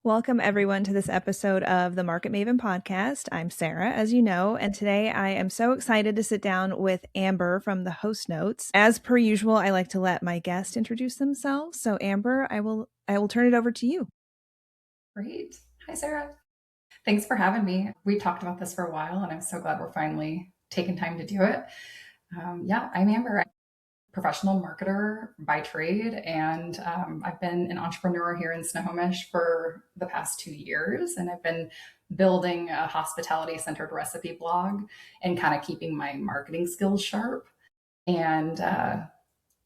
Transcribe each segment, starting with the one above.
Welcome, everyone, to this episode of the Market Maven podcast. I'm Sarah, as you know, and today I am so excited to sit down with Amber from the host notes. As per usual, I like to let my guest introduce themselves. So, Amber, I will turn it over to you. Great. Hi, Sarah. Thanks for having me. We talked about this for a while, and I'm so glad we're finally taking time to do it. I'm Amber. I'm a professional marketer by trade, and I've been an entrepreneur here in Snohomish for the past 2 years, and I've been building a hospitality-centered recipe blog and kind of keeping my marketing skills sharp. And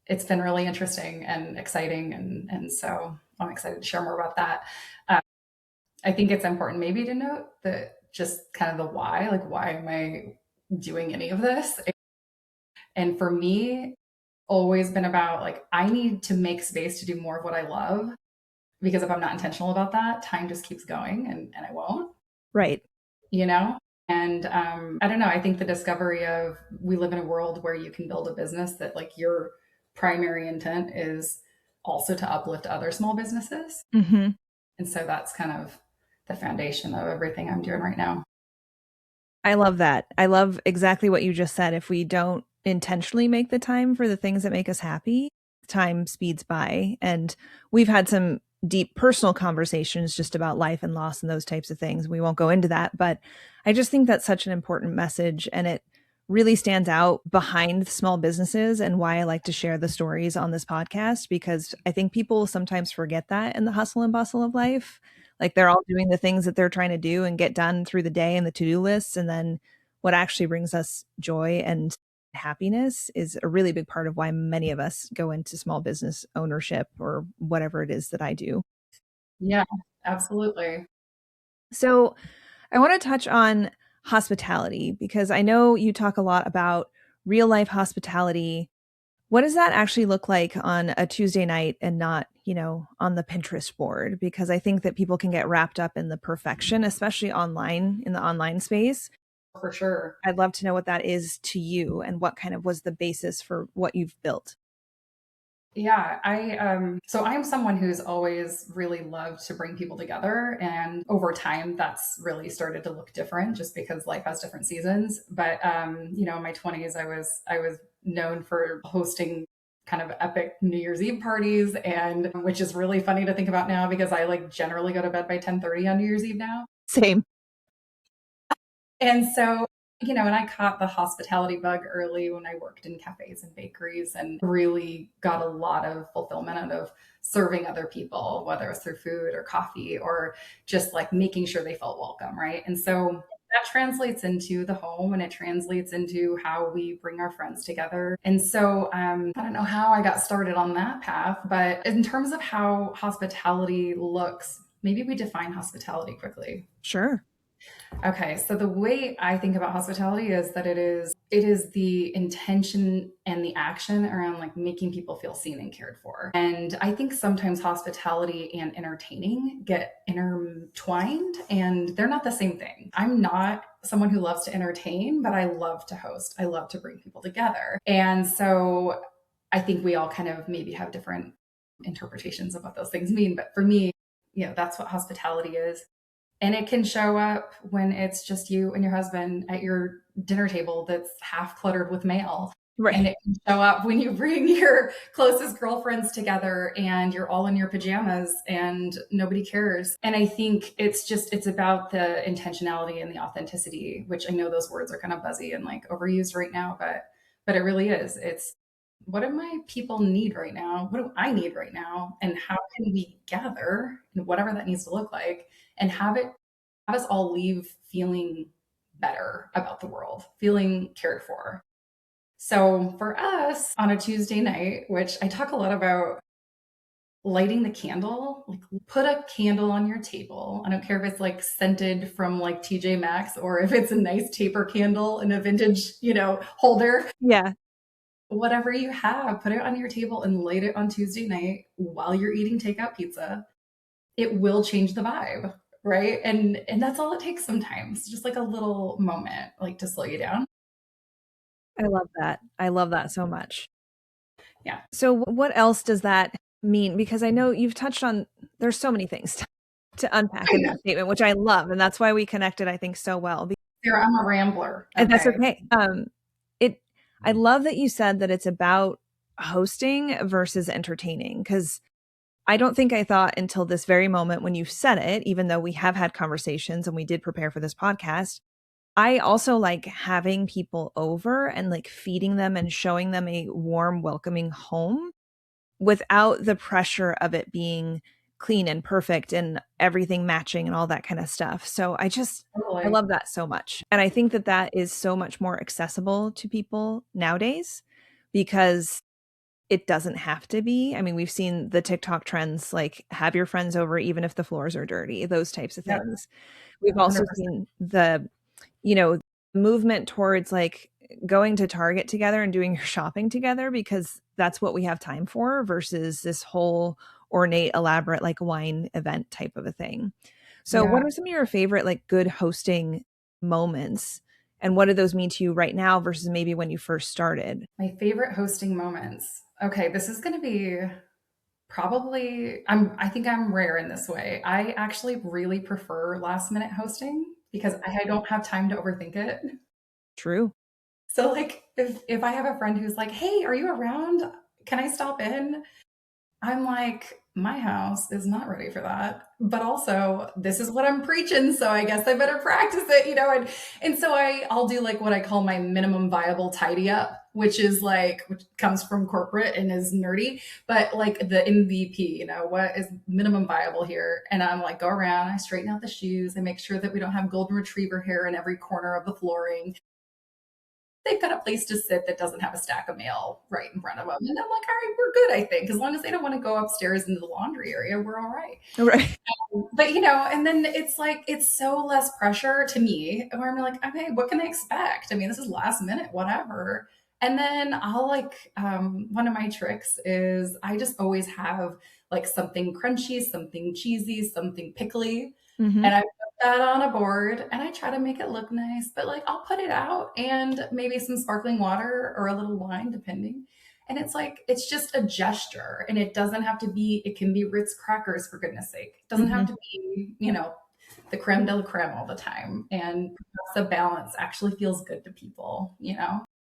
it's been really interesting and exciting, and so I'm excited to share more about that. I think it's important maybe to note that just kind of the why, like, why am I doing any of this? And for me, always been about like, I need to make space to do more of what I love because if I'm not intentional about that, time just keeps going and I won't, Right. you know? And I don't know. I think the discovery of we live in a world where you can build a business that like your primary intent is also to uplift other small businesses. Mm-hmm. And so that's kind of the foundation of everything I'm doing right now. I love that. I love exactly what you just said. If we don't intentionally make the time for the things that make us happy, time speeds by. And we've had some deep personal conversations just about life and loss and those types of things. We won't go into that, but I just think that's such an important message. And it really stands out behind small businesses and why I like to share the stories on this podcast, because I think people sometimes forget that in the hustle and bustle of life. Like they're all doing the things that they're trying to do and get done through the day and the to-do lists. And then what actually brings us joy and happiness is a really big part of why many of us go into small business ownership or whatever it is that I do. Yeah, absolutely. So I want to touch on hospitality because I know you talk a lot about real life hospitality. What does that actually look like on a Tuesday night and not, on the Pinterest board? Because I think that people can get wrapped up in the perfection, especially online in the online space. For sure. I'd love to know what that is to you and what kind of was the basis for what you've built. Yeah, so I'm someone who's always really loved to bring people together and over time that's really started to look different just because life has different seasons. But in my 20s I was known for hosting kind of epic New Year's Eve parties and which is really funny to think about now because I like generally go to bed by 10:30 on New Year's Eve now. Same. And so, and I caught the hospitality bug early when I worked in cafes and bakeries and really got a lot of fulfillment out of serving other people, whether it's through food or coffee or just like making sure they felt welcome. Right. And so that translates into the home and it translates into how we bring our friends together. And so I don't know how I got started on that path, but in terms of how hospitality looks, maybe we define hospitality quickly. Sure. Okay, so the way I think about hospitality is that it is the intention and the action around like making people feel seen and cared for. And I think sometimes hospitality and entertaining get intertwined and they're not the same thing. I'm not someone who loves to entertain, but I love to host. I love to bring people together. And so I think we all kind of maybe have different interpretations of what those things mean, but for me, that's what hospitality is. And it can show up when it's just you and your husband at your dinner table that's half cluttered with mail. And Right. it can show up when you bring your closest girlfriends together and you're all in your pajamas and nobody cares. And I think it's about the intentionality and the authenticity, which I know those words are kind of buzzy and like overused right now, but it really is. It's what do my people need right now? What do I need right now? And how can we gather and whatever that needs to look like and have us all leave feeling better about the world, feeling cared for. So for us on a Tuesday night, which I talk a lot about lighting the candle, like put a candle on your table. I don't care if it's like scented from like TJ Maxx or if it's a nice taper candle in a vintage, holder. Yeah. Whatever you have, put it on your table and light it on Tuesday night while you're eating takeout pizza. It will change the vibe, right? And that's all it takes sometimes, just like a little moment, like to slow you down. I love that. I love that so much. Yeah. So what else does that mean? Because I know you've touched on, there's so many things. to unpack in that statement, which I love. And that's why we connected, I think, so well. Sarah, I'm a rambler. And that's Okay. okay. It I love that you said that it's about hosting versus entertaining, because I don't think I thought until this very moment when you said it, even though we have had conversations and we did prepare for this podcast, I also like having people over and like feeding them and showing them a warm, welcoming home without the pressure of it being clean and perfect and everything matching and all that kind of stuff. So I Totally. love that so much. And I think that that is so much more accessible to people nowadays because it doesn't have to be. I mean, we've seen the TikTok trends like have your friends over even if the floors are dirty, those types of Yep. things. We've also 100%. seen the, movement towards like going to Target together and doing your shopping together because that's what we have time for versus this whole ornate, elaborate, like wine event type of a thing. So, what Yeah. are some of your favorite, like, good hosting moments? And what do those mean to you right now versus maybe when you first started? My favorite hosting moments. Okay, this is going to be I think I'm rare in this way. I actually really prefer last minute hosting because I don't have time to overthink it. True. So like if I have a friend who's like, "Hey, are you around? Can I stop in?" I'm like, my house is not ready for that. But also, this is what I'm preaching, so I guess I better practice it, and so I'll do like what I call my minimum viable tidy up, which comes from corporate and is nerdy, but like the MVP, what is minimum viable here? And I'm like, go around, I straighten out the shoes, I make sure that we don't have golden retriever hair in every corner of the flooring. They've got a place to sit that doesn't have a stack of mail right in front of them. And I'm like, all right, we're good, I think. As long as they don't want to go upstairs into the laundry area, we're all right. Right. But, and then it's like, it's so less pressure to me where I'm like, okay, what can I expect? I mean, this is last minute, whatever. And then one of my tricks is I just always have like something crunchy, something cheesy, something pickly. Hmm. And I put that on a board and I try to make it look nice, but like I'll put it out and maybe some sparkling water or a little wine, depending. And it's like, it's just a gesture and it doesn't have to be, it can be Ritz crackers for goodness sake. It doesn't have Hmm. to be, the creme de la creme all the time. And the balance actually feels good to people.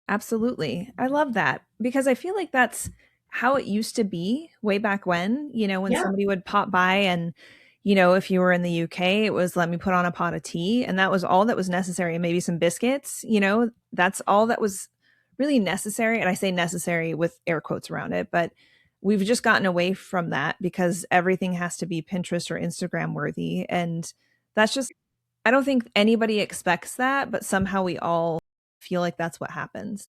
Absolutely. I love that because I feel like that's how it used to be way back when, when Yeah. somebody would pop by and, if you were in the UK, it was let me put on a pot of tea. And that was all that was necessary. And maybe some biscuits, that's all that was really necessary. And I say necessary with air quotes around it, but we've just gotten away from that because everything has to be Pinterest or Instagram worthy. And that's just, I don't think anybody expects that, but somehow we all feel like that's what happens.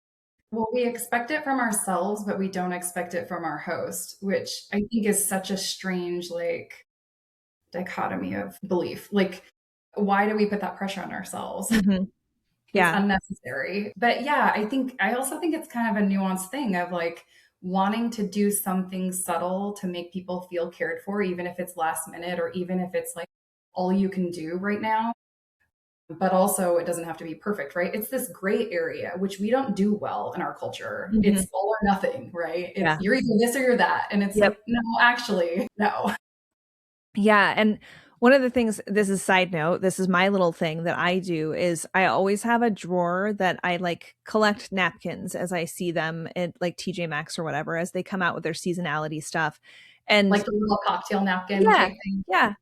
Well, we expect it from ourselves, but we don't expect it from our host, which I think is such a strange, like, dichotomy of belief. Like, why do we put that pressure on ourselves? Hmm. It's Yeah. unnecessary. But yeah, I also think it's kind of a nuanced thing of like wanting to do something subtle to make people feel cared for, even if it's last minute or even if it's like all you can do right now. But also, it doesn't have to be perfect, right? It's this gray area, which we don't do well in our culture. Hmm. It's all or nothing, right? It's Yeah. you're either this or you're that. And it's Yep. like, no, actually, no. Yeah. And one of the things, this is side note, this is my little thing that I do is I always have a drawer that I like collect napkins as I see them at like TJ Maxx or whatever, as they come out with their seasonality stuff. And Like the little cocktail napkin yeah, type thing. yeah.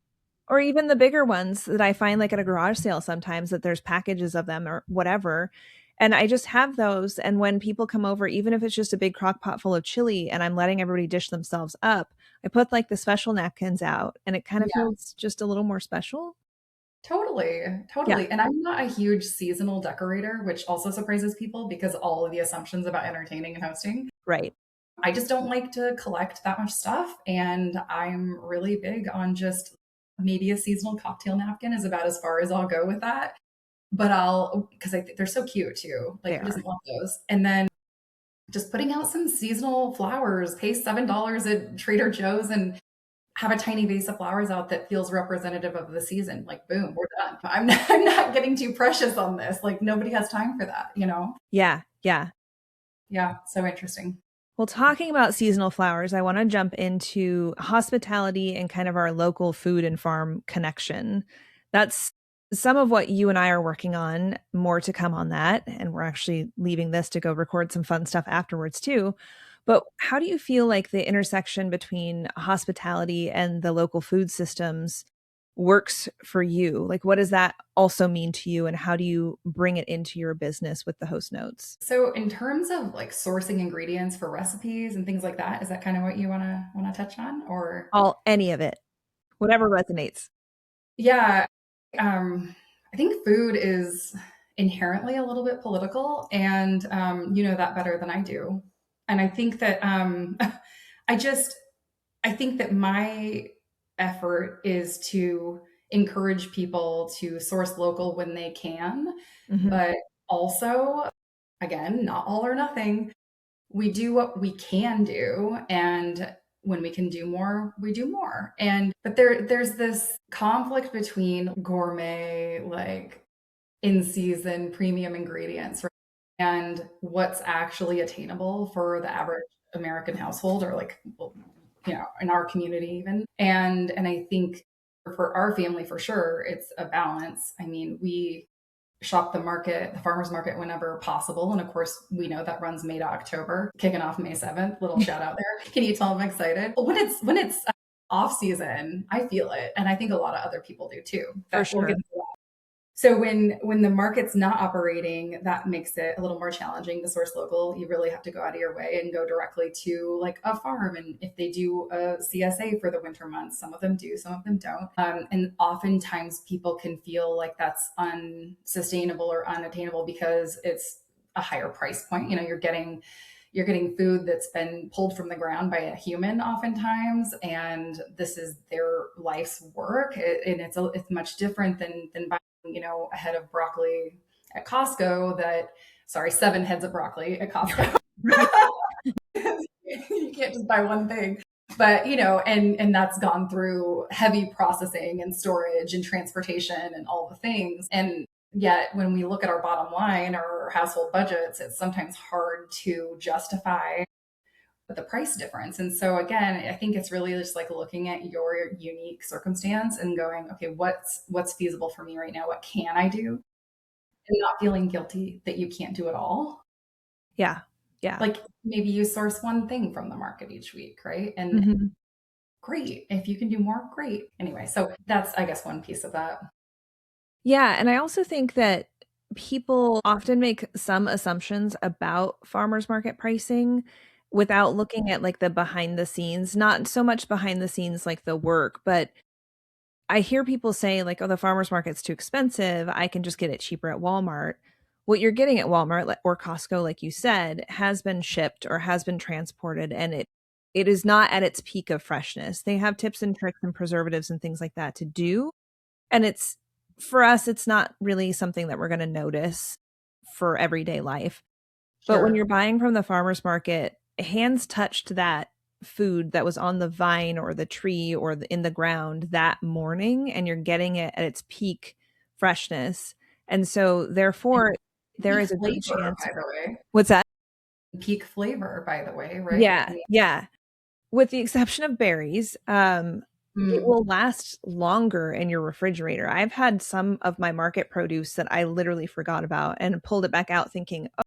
Or even the bigger ones that I find like at a garage sale sometimes that there's packages of them or whatever. And I just have those. And when people come over, even if it's just a big crock pot full of chili and I'm letting everybody dish themselves up, I put like the special napkins out and it kind of Yeah. feels just a little more special. Totally, Yeah, totally. And I'm not a huge seasonal decorator, which also surprises people because all of the assumptions about entertaining and hosting. right. I just don't like to collect that much stuff. And I'm really big on just maybe a seasonal cocktail napkin is about as far as I'll go with that. But because I think they're so cute too. They Like, who are. doesn't love those? And then just putting out some seasonal flowers, pay $7 at Trader Joe's and have a tiny vase of flowers out that feels representative of the season. Like, boom, we're done. I'm not getting too precious on this. Like, nobody has time for that. Yeah, yeah. Yeah, so interesting. Well, talking about seasonal flowers, I want to jump into hospitality and kind of our local food and farm connection. That's some of what you and I are working on, more to come on that. And we're actually leaving this to go record some fun stuff afterwards, too. But how do you feel like the intersection between hospitality and the local food systems works for you? Like, what does that also mean to you? And how do you bring it into your business with the host notes? So in terms of like sourcing ingredients for recipes and things like that, is that kind of what you want to touch on? Or All, any of it, whatever resonates. yeah, I think food is inherently a little bit political, and you know that better than I do. And I think that I just I think that my effort is to encourage people to source local when they can, Mhm. but also, again, not all or nothing. We do what we can do, and when we can do more, we do more. And but there's this conflict between gourmet, like in season premium ingredients, right, and what's actually attainable for the average American household, or like, well, you know, in our community even. And I think for our family, for sure, it's a balance. I mean, we shop the market, the farmers market, whenever possible. And of course, we know that runs May to October, kicking off May 7th. Little shout out there. Can you tell I'm excited? But when it's off season, I feel it. And I think a lot of other people do too. For But we'll get sure. into that. So when the market's not operating, that makes it a little more challenging to source local. You really have to go out of your way and go directly to like a farm. And if they do a CSA for the winter months, some of them do, some of them don't. And oftentimes people can feel like that's unsustainable or unattainable because it's a higher price point. You know, you're getting food that's been pulled from the ground by a human oftentimes, and this is their life's work. And it's much different than buying, you know, a head of broccoli at Costco that, sorry, 7 heads of broccoli at Costco. Right. You can't just buy one thing. But, you know, and that's gone through heavy processing and storage and transportation and all the things. And yet when we look at our bottom line or household budgets, it's sometimes hard to justify the price difference. And so again, I think it's really just like looking at your unique circumstance and going, okay, what's feasible for me right now? What can I do? And not feeling guilty that you can't do it all. Yeah. Yeah. Like maybe you source one thing from the market each week, right? And Mhm. great. If you can do more, great. Anyway, so that's, I guess, one piece of that. Yeah, and I also think that people often make some assumptions about farmers market pricing without looking at like the behind the scenes, not so much behind the scenes like the work, but I hear people say like, "Oh, the farmers market's too expensive. I can just get it cheaper at Walmart." What you're getting at Walmart or Costco, like you said, has been shipped or has been transported, and it is not at its peak of freshness. They have tips and tricks and preservatives and things like that to do, and it's for us, it's not really something that we're going to notice for everyday life. But when you're Sure. buying from the farmer's market, hands touched that food that was on the vine or the tree or in the ground that morning, and you're getting it at its peak freshness. And so, therefore, there Peak is a good flavor, chance. by the way. What's that? Peak flavor, by the way, right? I Yeah. mean, Yeah. With the exception of berries, it mm, will last longer in your refrigerator. I've had some of my market produce that I literally forgot about and pulled it back out thinking, "Oh,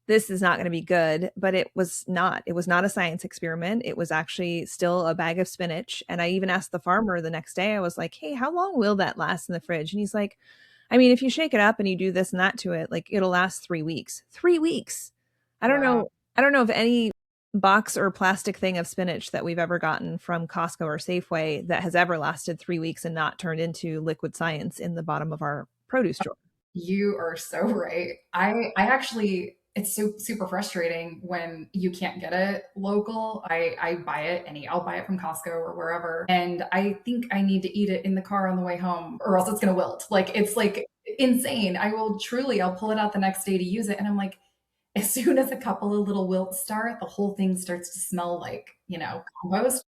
this is not going to be good," but it was not. It was not a science experiment. It was actually still a bag of spinach, and I even asked the farmer the next day. I was like, "Hey, how long will that last in the fridge?" And he's like, "I mean, if you shake it up and you do this and that to it, like it'll last 3 weeks." 3 weeks. I don't wow. know I don't know of any box or plastic thing of spinach that we've ever gotten from Costco or Safeway that has ever lasted 3 weeks and not turned into liquid science in the bottom of our produce drawer. You are so right. I actually, it's super frustrating when you can't get it local. I buy it I'll buy it from Costco or wherever, and I think I need to eat it in the car on the way home or else it's going to wilt. Like it's like insane. I'll pull it out the next day to use it, and I'm like, as soon as a couple of little wilts start, the whole thing starts to smell like, you know, compost.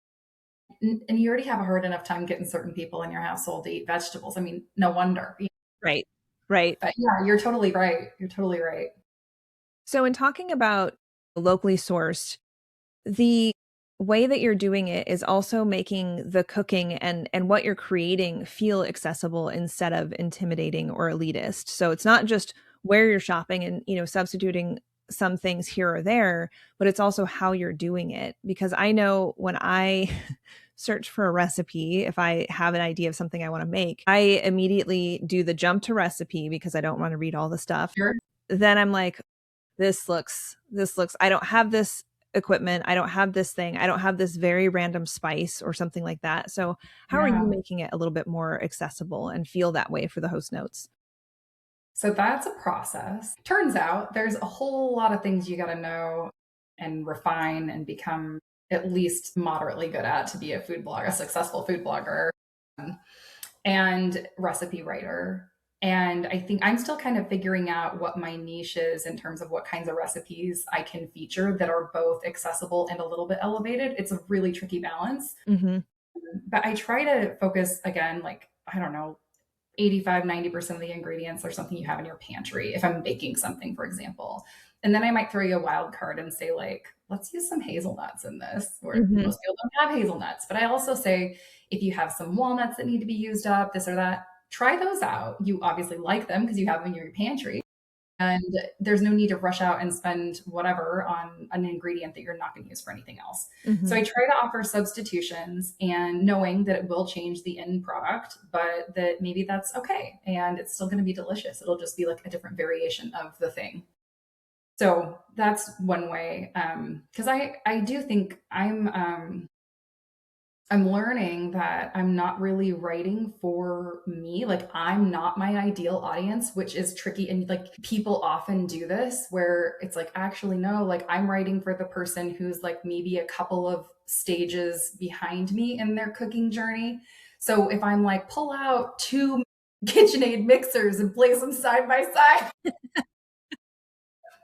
And you already have a hard enough time getting certain people in your household to eat vegetables. I mean, no wonder. Right. Right. But yeah, you're totally right. You're totally right. So in talking about locally sourced the way that you're doing it is also making the cooking and what you're creating feel accessible instead of intimidating or elitist. So it's not just where you're shopping and, substituting some things here or there, but it's also how you're doing it. Because I know when I search for a recipe, if I have an idea of something I want to make, I immediately do the jump to recipe because I don't want to read all the stuff. Sure. Then I'm like, this looks, I don't have this equipment. I don't have this thing. I don't have this very random spice or something like that. So how are you Yeah. making it a little bit more accessible and feel that way for the host notes? So that's a process. Turns out there's a whole lot of things you got to know and refine and become at least moderately good at to be a food blogger, a successful food blogger, and recipe writer. And I think I'm still kind of figuring out what my niche is in terms of what kinds of recipes I can feature that are both accessible and a little bit elevated. It's a really tricky balance. Mm-hmm. But I try to focus again, like, I don't know, 85, 90% of the ingredients are something you have in your pantry if I'm baking something, for example. And then I might throw you a wild card and say, like, let's use some hazelnuts in this, where Mm-hmm. most people don't have hazelnuts. But I also say, if you have some walnuts that need to be used up, this or that, try those out. You obviously like them because you have them in your pantry. And there's no need to rush out and spend whatever on an ingredient that you're not going to use for anything else. So Mm-hmm. I try to offer substitutions and knowing that it will change the end product, but that maybe that's okay and it's still going to be delicious. It'll just be like a different variation of the thing. So that's one way. Because I do think I'm learning that I'm not really writing for me. Like, I'm not my ideal audience, which is tricky. And like, people often do this where it's like, actually, no, like, I'm writing for the person who's like maybe a couple of stages behind me in their cooking journey. So if I'm like, pull out two KitchenAid mixers and place them side by side,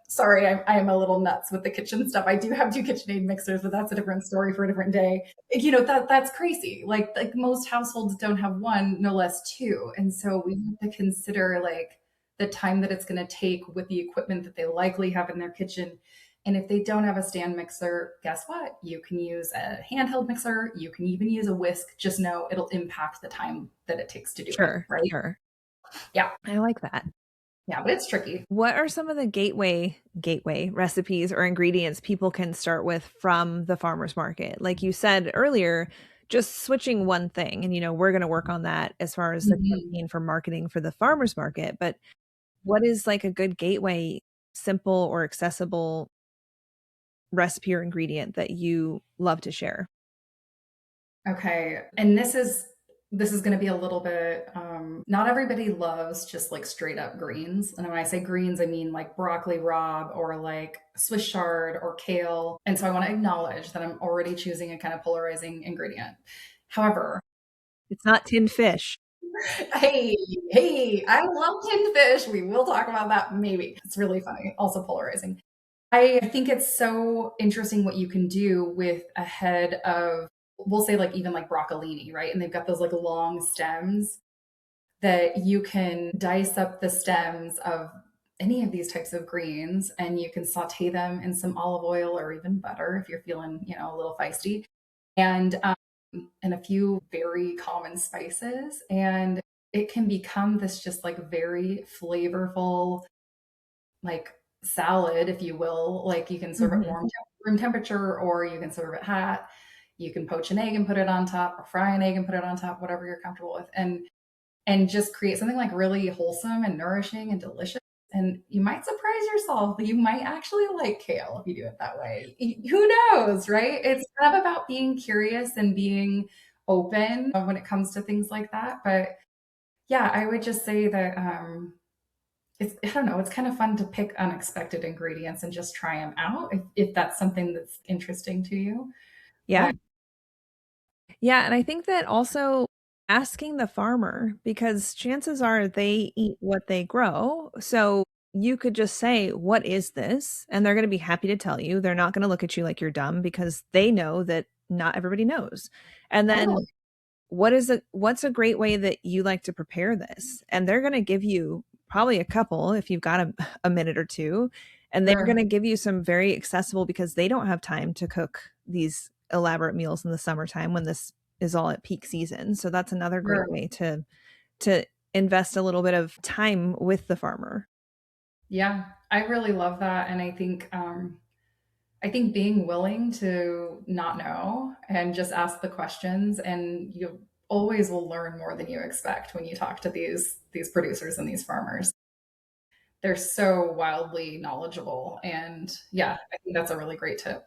sorry, I am a little nuts with the kitchen stuff. I do have two KitchenAid mixers, but that's a different story for a different day. That's crazy. Like most households don't have one, no less two, and so we have to consider like the time that it's going to take with the equipment that they likely have in their kitchen. And if they don't have a stand mixer, guess what? You can use a handheld mixer. You can even use a whisk. Just know it'll impact the time that it takes to do it. Sure, Right? sure. Yeah, I like that. yeah, but it's tricky. What are some of the gateway recipes or ingredients people can start with from the farmer's market? Like you said earlier, just switching one thing. And we're going to work on that as far as the Mhm. campaign for marketing for the farmer's market. But what is like a good gateway, simple or accessible recipe or ingredient that you love to share? Okay. And this is going to be a little bit not everybody loves just like straight up greens. And when I say greens, I mean like broccoli rabe or like Swiss chard or kale. And so I want to acknowledge that I'm already choosing a kind of polarizing ingredient. However, It's not tinned fish. hey, hey, I love tinned fish. We will talk about that maybe. It's really funny. Also polarizing. I think it's so interesting what you can do with a head of, we'll say like even like broccolini, right? And they've got those like long stems that you can dice up the stems of any of these types of greens and you can saute them in some olive oil or even butter if you're feeling, a little feisty. And a few very common spices. And it can become this just like very flavorful, like salad, if you will. Like you can serve it Mhm. warm room temperature, or you can serve it hot. You can poach an egg and put it on top, or fry an egg and put it on top, whatever you're comfortable with, and just create something like really wholesome and nourishing and delicious. And you might surprise yourself. You might actually like kale if you do it that way. Who knows, right? It's kind of about being curious and being open when it comes to things like that. But yeah, I would just say that it's, I don't know, it's kind of fun to pick unexpected ingredients and just try them out if that's something that's interesting to you. Yeah. But Yeah, and I think that also asking the farmer, because chances are they eat what they grow. So you could just say, "What is this?" And they're going to be happy to tell you. They're not going to look at you like you're dumb because they know that not everybody knows. And then totally, what's a great way that you like to prepare this? And they're going to give you probably a couple if you've got a minute or two, and they're going sure. to give you some very accessible because they don't have time to cook these elaborate meals in the summertime when this is all at peak season. So that's another great Sure. way to invest a little bit of time with the farmer. Yeah, I really love that. And I think being willing to not know and just ask the questions, and you always will learn more than you expect when you talk to these producers and these farmers. They're so wildly knowledgeable. And yeah, I think that's a really great tip.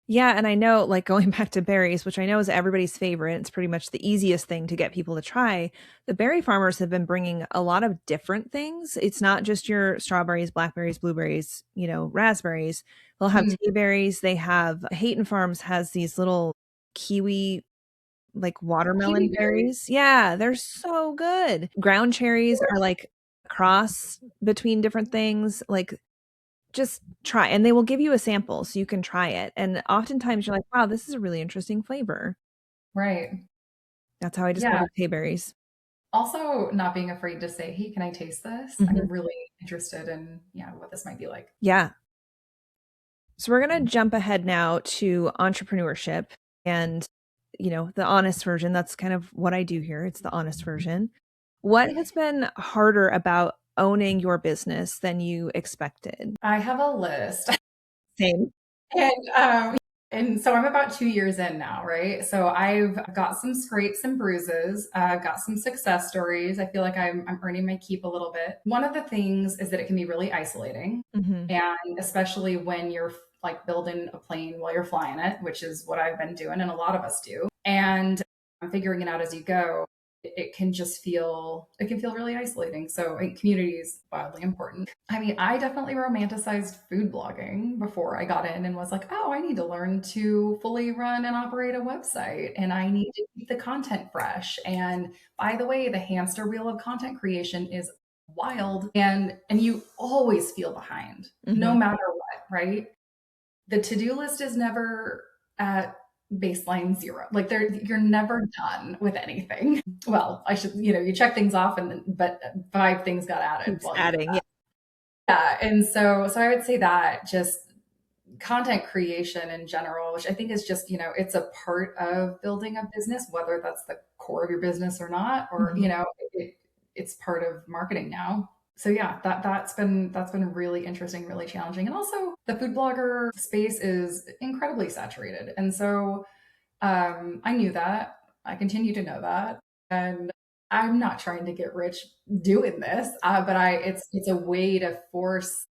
Yeah, and I know, like, going back to berries, which I know is everybody's favorite, it's pretty much the easiest thing to get people to try. The berry farmers have been bringing a lot of different things. It's not just your strawberries, blackberries, blueberries, raspberries. They'll have Mm, berries. They have Hayton Farms has these little kiwi, like, watermelon kiwi berries. berries. Yeah, they're so good. Ground cherries are like a cross between different things. Like, just try, and they will give you a sample so you can try it, and oftentimes you're like, "Wow, this is a really interesting flavor." Right. That's how I Yeah. discovered K-berries. Also, not being afraid to say, hey, can I taste this? Mhm. I'm really interested in, yeah, what this might be like. Yeah. So we're gonna jump ahead now to entrepreneurship and, the honest version. That's kind of what I do here. It's the honest version. What has been harder about owning your business than you expected? I have a list. Same. And and so I'm about 2 years in now, right? So I've got some scrapes and bruises. I've got some success stories. I feel like I'm earning my keep a little bit. One of the things is that it can be really isolating, Mhm. and especially when you're like building a plane while you're flying it, which is what I've been doing, and a lot of us do. And I'm figuring it out as you go. It can just feel really isolating. So I think community is wildly important. I mean, I definitely romanticized food blogging before I got in and was like, oh, I need to learn to fully run and operate a website, and I need to keep the content fresh. And by the way, the hamster wheel of content creation is wild, and you always feel behind no Mhm. matter what, right? The to-do list is never at baseline zero. Like you're never done with anything. Well, I should, you check things off, and then, but five things got added Keeps while you did adding. that. Yeah, and so I would say that just content creation in general, which I think is just, it's a part of building a business, whether that's the core of your business or not, or, Mhm. it's part of marketing now. So yeah, that's been really interesting, really challenging. And also the food blogger space is incredibly saturated. And so I knew that. I continue to know that. And I'm not trying to get rich doing this, but it's a way to force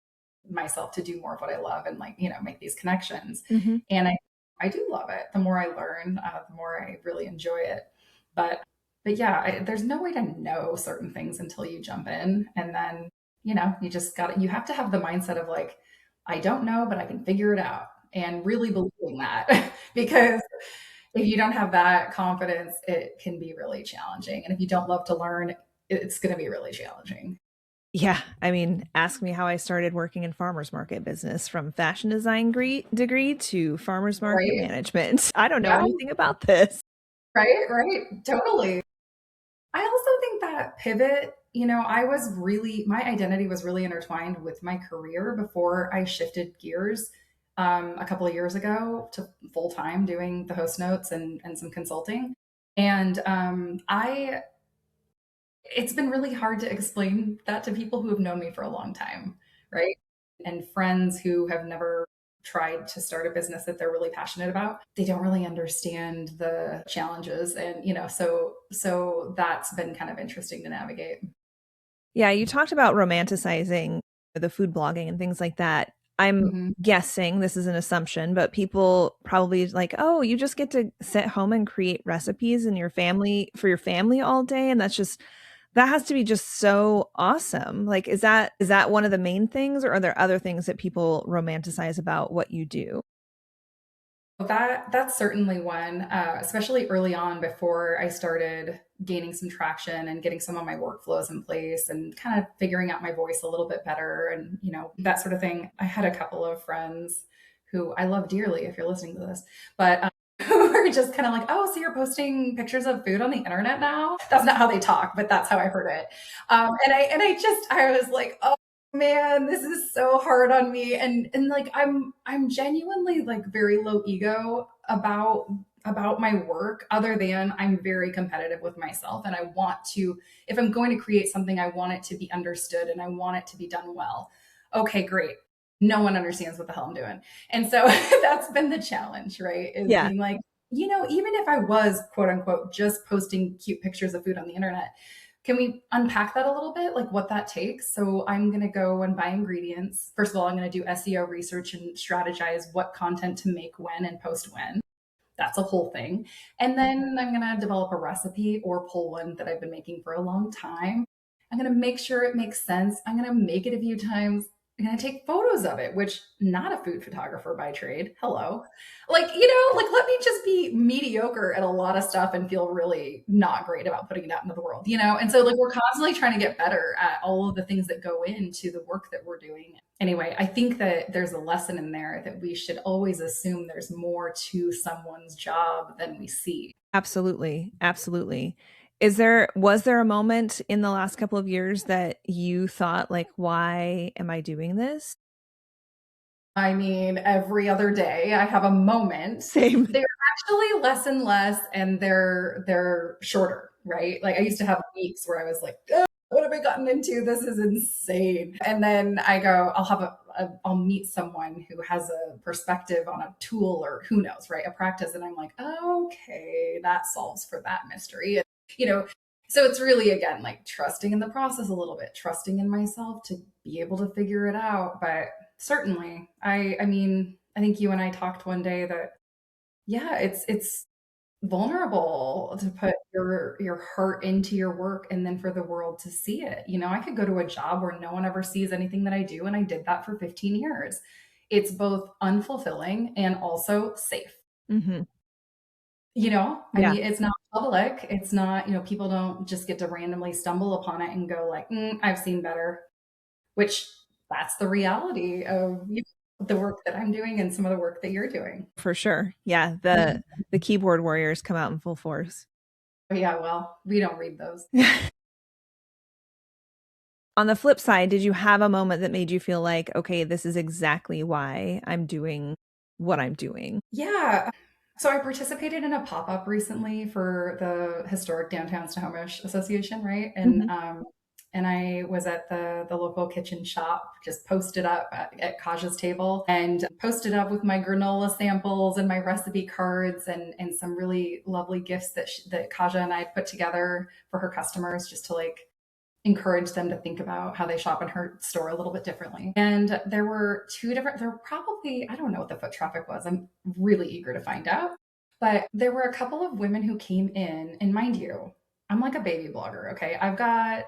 myself to do more of what I love, and like, make these connections. Mhm. And I do love it. The more I learn, the more I really enjoy it. But but yeah, there's no way to know certain things until you jump in, and then you just got you have to have the mindset of like, I don't know, but I can figure it out, and really believing that because if you don't have that confidence, it can be really challenging. And if you don't love to learn, it's going to be really challenging. Yeah, I mean, ask me how I started working in farmers market business, from fashion design degree to farmers market Right? management. I don't know Yeah. anything about this. Right. Right. Totally. I also think that pivot, my identity was really intertwined with my career before I shifted gears a couple of years ago to full time doing the host notes and some consulting. And it's been really hard to explain that to people who have known me for a long time, right? And friends who have never tried to start a business that they're really passionate about. They don't really understand the challenges, and so that's been kind of interesting to navigate. Yeah, you talked about romanticizing the food blogging and things like that. I'm Mhm. guessing this is an assumption, but people probably like, "Oh, you just get to sit home and create recipes in your family for your family all day," and that has to be just so awesome. Like, is that one of the main things, or are there other things that people romanticize about what you do? That's certainly one, especially early on before I started gaining some traction and getting some of my workflows in place and kind of figuring out my voice a little bit better, and that sort of thing. I had a couple of friends who I love dearly, if you're listening to this, but who were just kind of like, "Oh, so you're posting pictures of food on the internet now?" That's not how they talk, but that's how I heard it. And I was like, "Oh." Man, this is so hard on me. And like I'm genuinely like very low ego about my work, other than I'm very competitive with myself, and I want to, if I'm going to create something, I want it to be understood and I want it to be done well. Okay, great. No one understands what the hell I'm doing. And so that's been the challenge, right? Is Yeah. being like, even if I was quote unquote just posting cute pictures of food on the internet, can we unpack that a little bit, like what that takes? So I'm going to go and buy ingredients. First of all, I'm going to do SEO research and strategize what content to make when and post when. That's a whole thing. And then I'm going to develop a recipe or pull one that I've been making for a long time. I'm going to make sure it makes sense. I'm going to make it a few times. I'm going to take photos of it, which not a food photographer by trade. Hello. Like, like let me just be mediocre at a lot of stuff and feel really not great about putting it out into the world. And so like we're constantly trying to get better at all of the things that go into the work that we're doing. Anyway, I think that there's a lesson in there that we should always assume there's more to someone's job than we see. Absolutely. Absolutely. Was there a moment in the last couple of years that you thought like, why am I doing this? I mean, every other day I have a moment. Same. They're actually less and less, and they're shorter, right? Like I used to have weeks where I was like, "Ugh, what have I gotten into? This is insane." And then I go, I'll meet someone who has a perspective on a tool or who knows, right? A practice. And I'm like, okay, that solves for that mystery. And, you know, so it's really, again, like trusting in the process a little bit, trusting in myself to be able to figure it out. But certainly, I mean, I think you and I talked one day that, yeah, it's vulnerable to put your heart into your work and then for the world to see it. I could go to a job where no one ever sees anything that I do, and I did that for 15 years. It's both unfulfilling and also safe. Hmm. I Yeah, mean, it's not public. It's not, people don't just get to randomly stumble upon it and go like, I've seen better, which that's the reality of the work that I'm doing and some of the work that you're doing. for sure. Yeah, Mhm. the keyboard warriors come out in full force. Yeah, well, we don't read those. On the flip side, did you have a moment that made you feel like, okay, this is exactly why I'm doing what I'm doing? Yeah. So I participated in a pop-up recently for the historic downtown Snohomish Association, right? Mhm. And I was at the local kitchen shop, just posted up at Kaja's table and posted up with my granola samples and my recipe cards and some really lovely gifts that Kaja and I had put together for her customers, just to like encourage them to think about how they shop in her store a little bit differently. And there were probably, I don't know what the foot traffic was. I'm really eager to find out. But there were a couple of women who came in, and mind you, I'm like a baby blogger, okay? I've got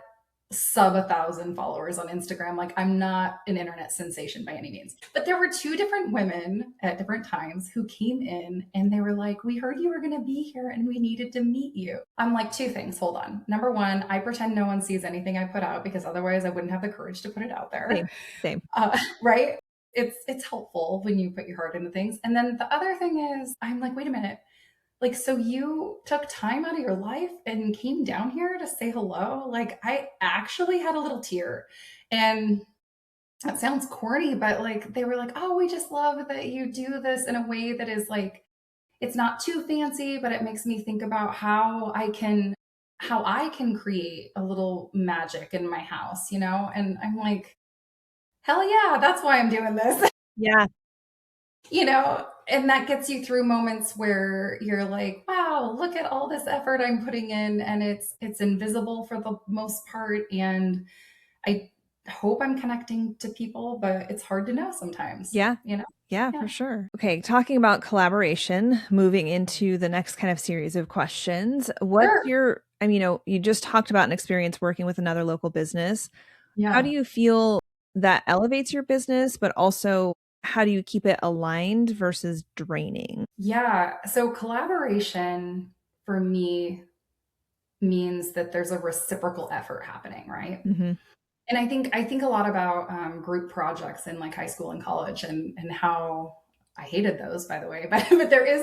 sub 1,000 followers on Instagram. Like I'm not an internet sensation by any means. But there were two different women at different times who came in and they were like, "We heard you were going to be here and we needed to meet you." I'm like, two things. Hold on. Number one, I pretend no one sees anything I put out because otherwise I wouldn't have the courage to put it out there. Same, same. Right? It's helpful when you put your heart into things. And then the other thing is, I'm like, wait a minute. Like, so you took time out of your life and came down here to say hello? Like, I actually had a little tear. And that sounds corny, but like, they were like, "Oh, we just love that you do this in a way that is like, it's not too fancy, but it makes me think about how I can create a little magic in my house?" And I'm like, hell yeah, that's why I'm doing this. Yeah, And that gets you through moments where you're like, wow, look at all this effort I'm putting in, and it's invisible for the most part. And I hope I'm connecting to people, but it's hard to know sometimes, yeah, you know? yeah, for Yeah. sure. Okay, talking about collaboration, moving into the next kind of series of questions. Sure. You just talked about an experience working with another local business. How do Yeah. you feel that elevates your business, but also how do you keep it aligned versus draining? Yeah. So collaboration for me means that there's a reciprocal effort happening, right? Hmm. And I think a lot about group projects in like high school and college, and how I hated those, by the way, but there is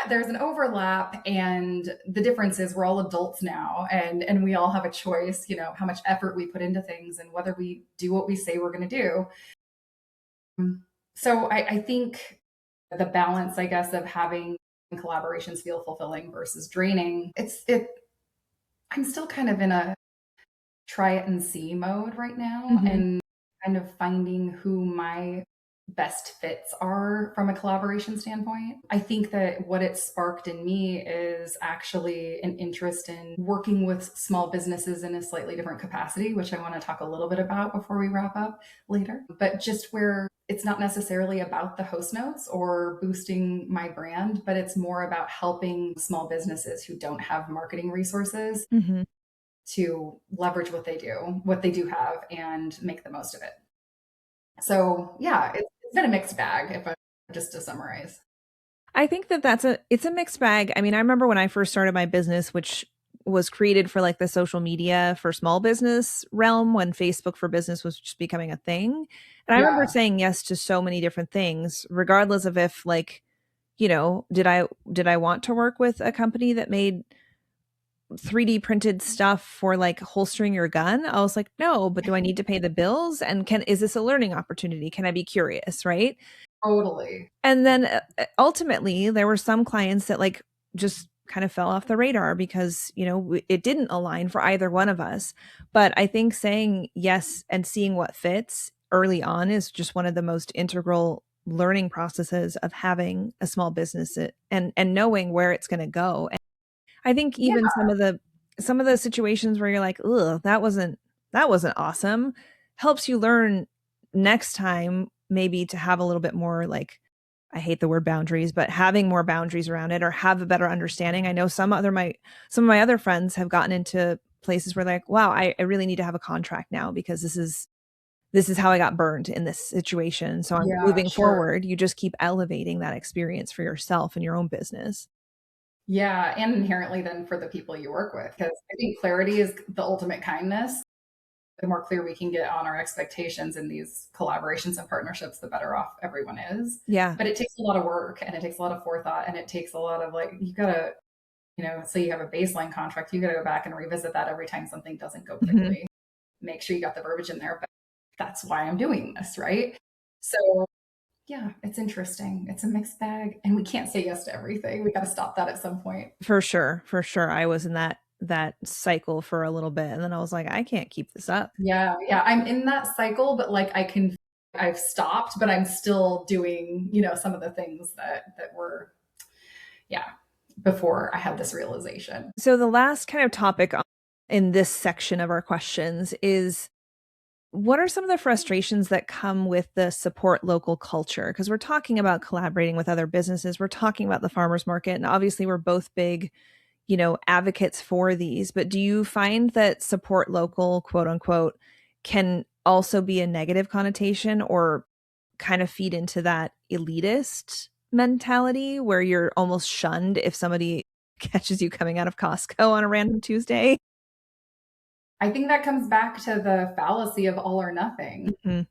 there's an overlap, and the difference is we're all adults now, and we all have a choice, how much effort we put into things and whether we do what we say we're going to do. So I think the balance, I guess, of having collaborations feel fulfilling versus draining, I'm still kind of in a try it and see mode right now, Mhm. and kind of finding who my best fits are from a collaboration standpoint. I think that what it sparked in me is actually an interest in working with small businesses in a slightly different capacity, which I want to talk a little bit about before we wrap up later. But just where it's not necessarily about the host notes or boosting my brand, but it's more about helping small businesses who don't have marketing resources Mhm. to leverage what they do have, and make the most of it. So yeah, it's been a mixed bag, if I just to summarize. I think that it's a mixed bag. I mean, I remember when I first started my business, which was created for like the social media for small business realm when Facebook for business was just becoming a thing. And I remember Yeah, saying yes to so many different things, regardless of if like, did I want to work with a company that made 3D printed stuff for like holstering your gun? I was like, no, but do I need to pay the bills? And is this a learning opportunity? Can I be curious? Right. totally. And then ultimately, there were some clients that like just kind of fell off the radar because, it didn't align for either one of us. But I think saying yes and seeing what fits early on is just one of the most integral learning processes of having a small business and knowing where it's going to go. I think Yeah, even some of the situations where you're like, "Ugh, that wasn't awesome," helps you learn next time maybe to have a little bit more like I hate the word boundaries, but having more boundaries around it or have a better understanding. I know some of my other friends have gotten into places where they're like, wow, I really need to have a contract now because this is how I got burned in this situation. So I'm yeah, moving sure. forward. You just keep elevating that experience for yourself and your own business. Yeah, and inherently then for the people you work with, because I think clarity is the ultimate kindness. The more clear we can get on our expectations in these collaborations and partnerships, the better off everyone is. Yeah. But it takes a lot of work, and it takes a lot of forethought, and it takes a lot of like, you gotta, say you have a baseline contract, you gotta go back and revisit that every time something doesn't go Mhm. quickly. Make sure you got the verbiage in there, but that's why I'm doing this, right? So yeah, it's interesting. It's a mixed bag, and we can't say yes to everything. We got to stop that at some point. For sure, for sure. I was in that cycle for a little bit and then I was like, I can't keep this up. Yeah, yeah. I'm in that cycle, but like I've stopped, but I'm still doing, some of the things that were, yeah, before I had this realization. So the last kind of topic in this section of our questions is what are some of the frustrations that come with the support local culture? Because we're talking about collaborating with other businesses, we're talking about the farmers market, and obviously we're both big, advocates for these. But do you find that support local, quote unquote, can also be a negative connotation or kind of feed into that elitist mentality where you're almost shunned if somebody catches you coming out of Costco on a random Tuesday? I think that comes back to the fallacy of all or nothing. Mhm.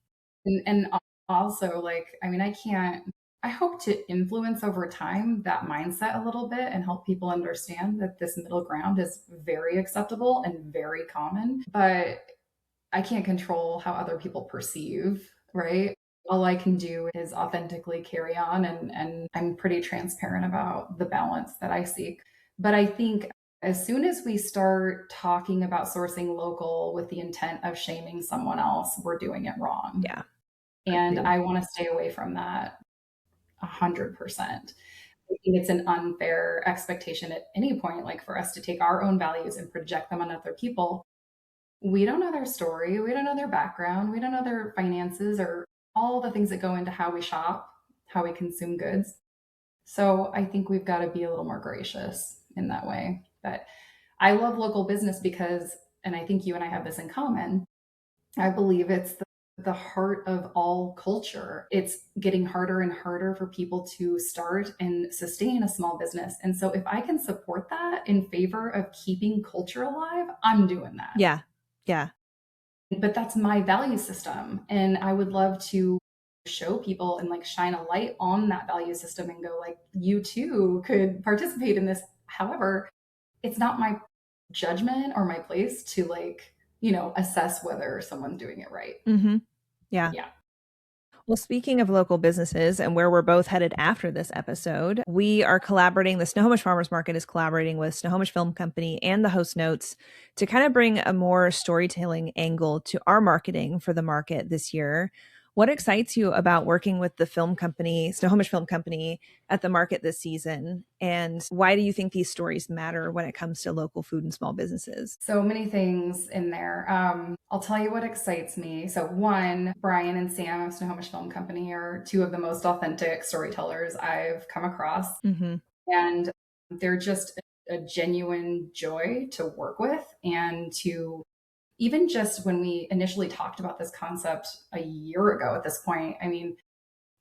And also, like, I mean, I hope to influence over time that mindset a little bit and help people understand that this middle ground is very acceptable and very common. But I can't control how other people perceive, right? All I can do is authentically carry on, and I'm pretty transparent about the balance that I seek. But I think as soon as we start talking about sourcing local with the intent of shaming someone else, we're doing it wrong. Yeah, And agreed. I want to stay away from that 100%. I think it's an unfair expectation at any point, like for us to take our own values and project them on other people. We don't know their story. We don't know their background. We don't know their finances or all the things that go into how we shop, how we consume goods. So I think we've got to be a little more gracious in that way. But I love local business because, and I think you and I have this in common, I believe it's the heart of all culture. It's getting harder and harder for people to start and sustain a small business. And so if I can support that in favor of keeping culture alive, I'm doing that. Yeah. Yeah. But that's my value system. And I would love to show people and like shine a light on that value system and go like, you too could participate in this. However, it's not my judgment or my place to like, assess whether someone's doing it right. Mm-hmm. Yeah. Yeah. Well, speaking of local businesses and where we're both headed after this episode, we are collaborating. The Snohomish Farmers Market is collaborating with Snohomish Film Company and the Host Notes to kind of bring a more storytelling angle to our marketing for the market this year. What excites you about working with the film company, Snohomish Film Company, at the market this season? And why do you think these stories matter when it comes to local food and small businesses? So many things in there. I'll tell you what excites me. So, one, Brian and Sam of Snohomish Film Company are two of the most authentic storytellers I've come across. Mm-hmm. And they're just a genuine joy to work with and to even just when we initially talked about this concept a year ago at this point. I mean,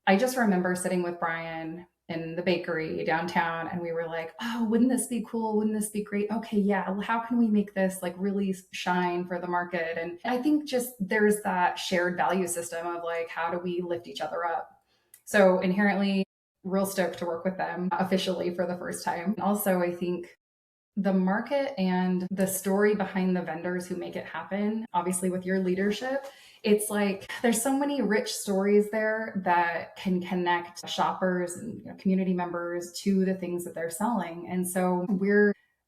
I just remember sitting with Brian in the bakery downtown and we were like, oh, wouldn't this be cool? Wouldn't this be great? Okay, yeah. How can we make this like really shine for the market? And I think just there's that shared value system of like, how do we lift each other up? So inherently, real stoked to work with them officially for the first time. Also, I think the market and the story behind the vendors who make it happen, obviously with your leadership, it's like there's so many rich stories there that can connect shoppers and community members to the things that they're selling. And so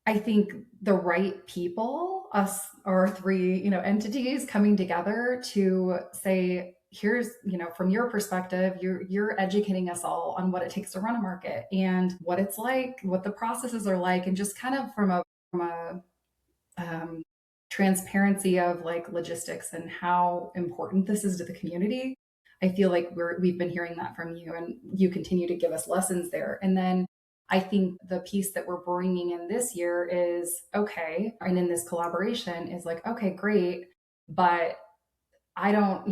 I think the right people, us or three, entities coming together to say, here's, from your perspective, you're educating us all on what it takes to run a market and what it's like, what the processes are like, and just kind of from a transparency of like logistics and how important this is to the community. I feel like we've been hearing that from you, and you continue to give us lessons there. And then I think the piece that we're bringing in this year is okay, and in this collaboration is like, okay, great, but I don't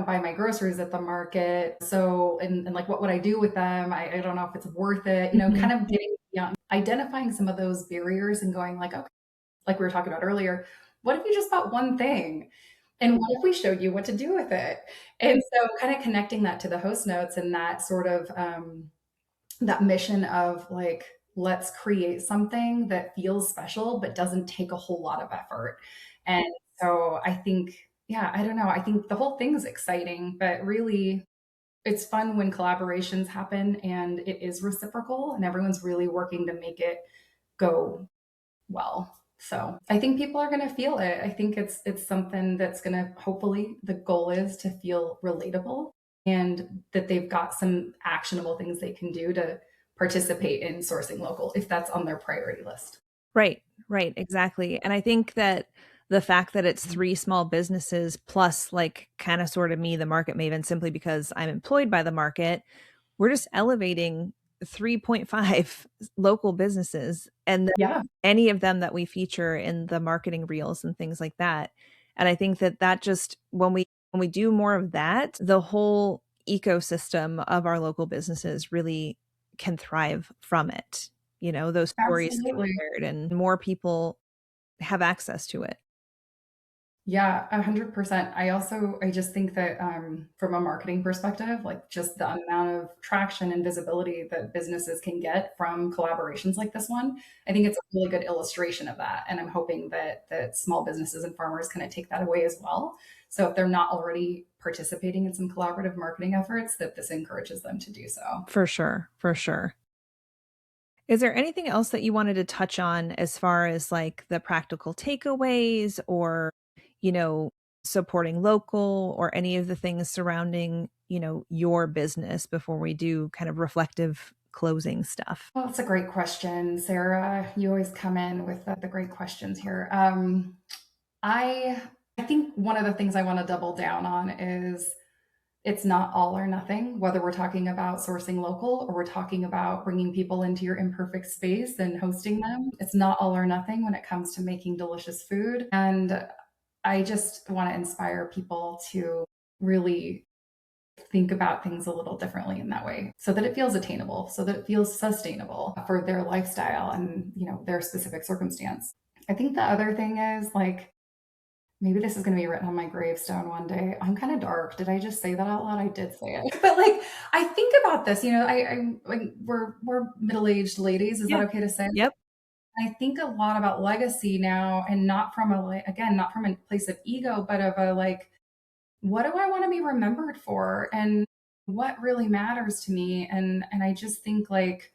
buy my groceries at the market. So, and like, what would I do with them? I don't know if it's worth it, Mm-hmm. kind of getting beyond identifying some of those barriers and going like, okay, like we were talking about earlier, what if you just bought one thing? And what if we showed you what to do with it? And so kind of connecting that to the host notes and that sort of, that mission of like, let's create something that feels special, but doesn't take a whole lot of effort. And so I think, yeah, I don't know. I think the whole thing is exciting, but really it's fun when collaborations happen and it is reciprocal and everyone's really working to make it go well. So I think people are going to feel it. I think it's something that's going to hopefully the goal is to feel relatable and that they've got some actionable things they can do to participate in sourcing local if that's on their priority list. Right, right, exactly. And I think that the fact that it's three small businesses plus like kind of sort of me, the market maven, simply because I'm employed by the market, we're just elevating 3.5 local businesses and Yeah. any of them that we feature in the marketing reels and things like that. And I think that just when we do more of that, the whole ecosystem of our local businesses really can thrive from it. Those stories get Absolutely. shared and more people have access to it. Yeah, 100%. I just think that from a marketing perspective, like just the amount of traction and visibility that businesses can get from collaborations like this one, I think it's a really good illustration of that. And I'm hoping that small businesses and farmers kind of take that away as well. So if they're not already participating in some collaborative marketing efforts, that this encourages them to do so. For sure, for sure. Is there anything else that you wanted to touch on as far as like the practical takeaways or, you know, supporting local or any of the things surrounding, your business before we do kind of reflective closing stuff? Well, that's a great question, Sarah. You always come in with the great questions here. I I think one of the things I want to double down on is it's not all or nothing, whether we're talking about sourcing local or we're talking about bringing people into your imperfect space and hosting them. It's not all or nothing when it comes to making delicious food. And I just want to inspire people to really think about things a little differently in that way so that it feels attainable, so that it feels sustainable for their lifestyle and, their specific circumstance. I think the other thing is like maybe this is going to be written on my gravestone one day. I'm kind of dark. Did I just say that out loud? I did say it. But like, I think about this, I like we're middle-aged ladies. Is that Yeah. okay to say? Yep. I think a lot about legacy now, and not from a again, not from a place of ego, but of a like, what do I want to be remembered for, and what really matters to me? And I just think like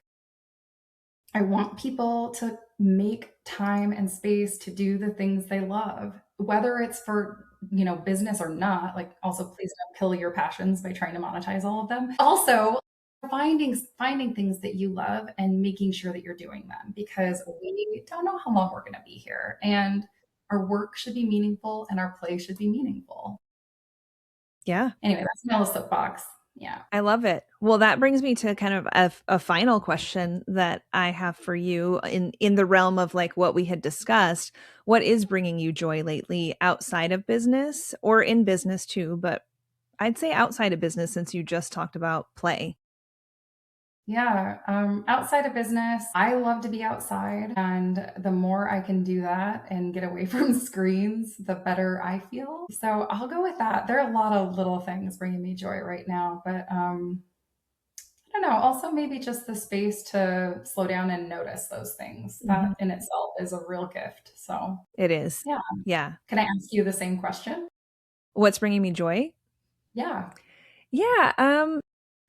I want people to make time and space to do the things they love, whether it's for, business or not. Like, also, please don't kill your passions by trying to monetize all of them. Also, finding things that you love and making sure that you're doing them, because we don't know how long we're going to be here, and our work should be meaningful and our play should be meaningful. Yeah. Anyway, that's my little soapbox. Yeah. I love it. Well, that brings me to kind of a final question that I have for you in the realm of like what we had discussed. What is bringing you joy lately outside of business or in business too? But I'd say outside of business since you just talked about play. Yeah, outside of business, I love to be outside. And the more I can do that and get away from screens, the better I feel. So I'll go with that. There are a lot of little things bringing me joy right now, but I don't know. Also, maybe just the space to slow down and notice those things. Mhm. That in itself is a real gift. So, It is. yeah. Yeah. Can I ask you the same question? What's bringing me joy? Yeah. Yeah,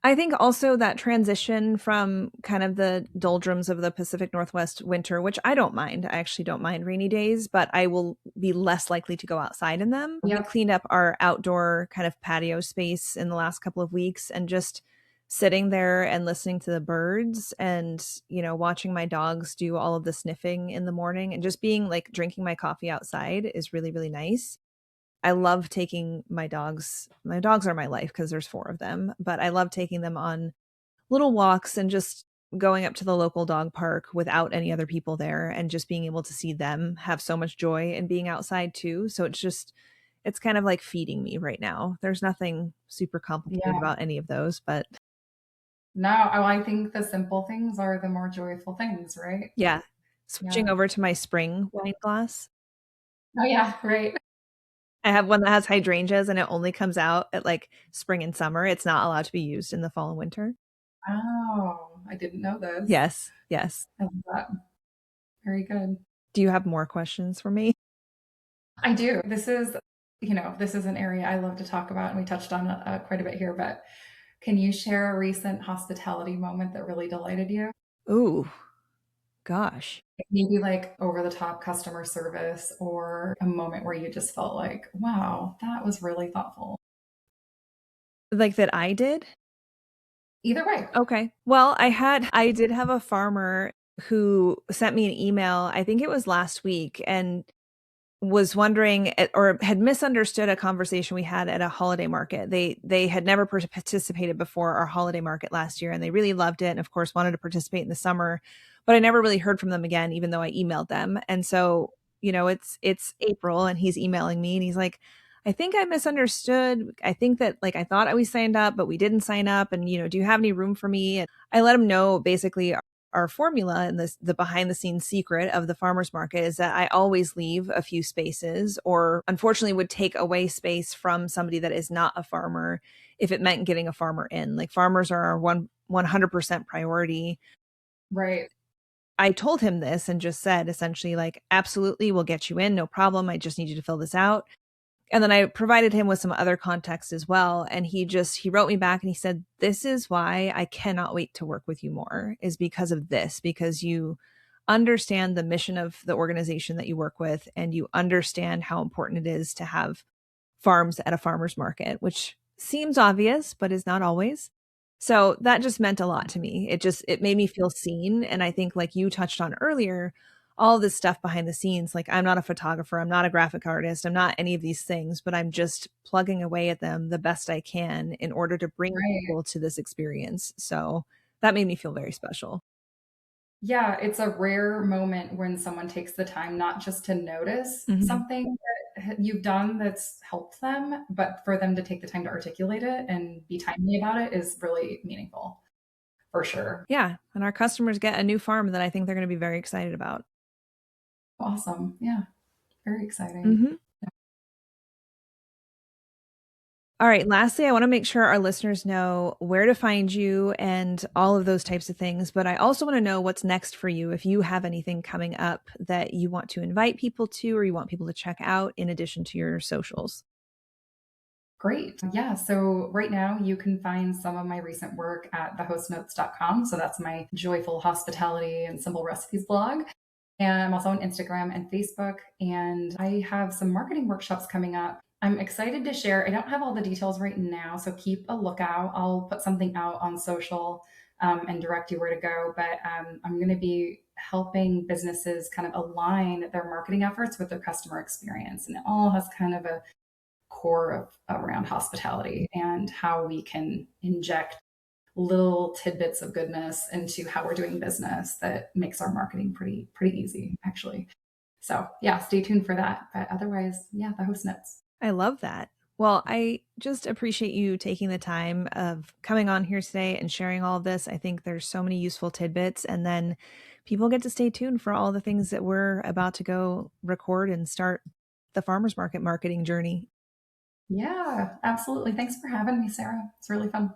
I think also that transition from kind of the doldrums of the Pacific Northwest winter, which I don't mind. I actually don't mind rainy days, but I will be less likely to go outside in them. We Yep. cleaned up our outdoor kind of patio space in the last couple of weeks and just sitting there and listening to the birds and, watching my dogs do all of the sniffing in the morning and just being like drinking my coffee outside is really, really nice. I love taking my dogs. My dogs are my life because there's four of them, but I love taking them on little walks and just going up to the local dog park without any other people there and just being able to see them have so much joy in being outside too. So it's kind of like feeding me right now. There's nothing super complicated Yeah. about any of those, but No, oh, I think the simple things are the more joyful things, right? yeah. Yeah. Switching over to my spring wine glass. Oh, yeah. Right. I have one that has hydrangeas and it only comes out at like spring and summer. It's not allowed to be used in the fall and winter. Oh, I didn't know this. Yes, yes. I love that. Very good. Do you have more questions for me? I do. This is an area I love to talk about, and we touched on quite a bit here, but can you share a recent hospitality moment that really delighted you? Ooh, gosh. Maybe like over the top customer service, or a moment where you just felt like, wow, that was really thoughtful. Like that I did? Either way. Okay. Well, I did have a farmer who sent me an email, I think it was last week, and was wondering or had misunderstood a conversation we had at a holiday market. They had never participated before our holiday market last year and they really loved it and of course wanted to participate in the summer, but I never really heard from them again even though I emailed them. And so, it's April and he's emailing me and he's like, "I think I misunderstood. I think that like I thought we signed up, but we didn't sign up and do you have any room for me?" And I let him know basically our formula and the behind the scenes secret of the farmers market is that I always leave a few spaces or unfortunately would take away space from somebody that is not a farmer if it meant getting a farmer in. Like farmers are our 100% priority. Right. I told him this and just said essentially like absolutely we'll get you in, no problem. I just need you to fill this out. And then I provided him with some other context as well. And he wrote me back and he said, "This is why I cannot wait to work with you more, is because of this, because you understand the mission of the organization that you work with and you understand how important it is to have farms at a farmer's market," which seems obvious, but is not always. So that just meant a lot to me. It made me feel seen. And I think like you touched on earlier, all this stuff behind the scenes, like I'm not a photographer, I'm not a graphic artist, I'm not any of these things, but I'm just plugging away at them the best I can in order to bring Right. people to this experience. So that made me feel very special. Yeah, it's a rare moment when someone takes the time not just to notice Mhm. something that you've done that's helped them, but for them to take the time to articulate it and be timely about it is really meaningful, for sure. Yeah, and our customers get a new farm that I think they're going to be very excited about. Awesome. Yeah, very exciting. Mhm. All right. Lastly, I want to make sure our listeners know where to find you and all of those types of things. But I also want to know what's next for you. If you have anything coming up that you want to invite people to or you want people to check out in addition to your socials. Great. Yeah. So right now you can find some of my recent work at thehostnotes.com. So that's my joyful hospitality and simple recipes blog. And I'm also on Instagram and Facebook. And I have some marketing workshops coming up. I'm excited to share. I don't have all the details right now, so keep a lookout. I'll put something out on social and direct you where to go. But I'm going to be helping businesses kind of align their marketing efforts with their customer experience. And it all has kind of a core of around hospitality and how we can inject little tidbits of goodness into how we're doing business that makes our marketing pretty easy actually. So yeah, stay tuned for that. But otherwise, yeah, the host notes. I love that. Well, I just appreciate you taking the time of coming on here today and sharing all of this. I think there's so many useful tidbits. And then people get to stay tuned for all the things that we're about to go record and start the farmers market marketing journey. Yeah, absolutely. Thanks for having me, Sarah. It's really fun.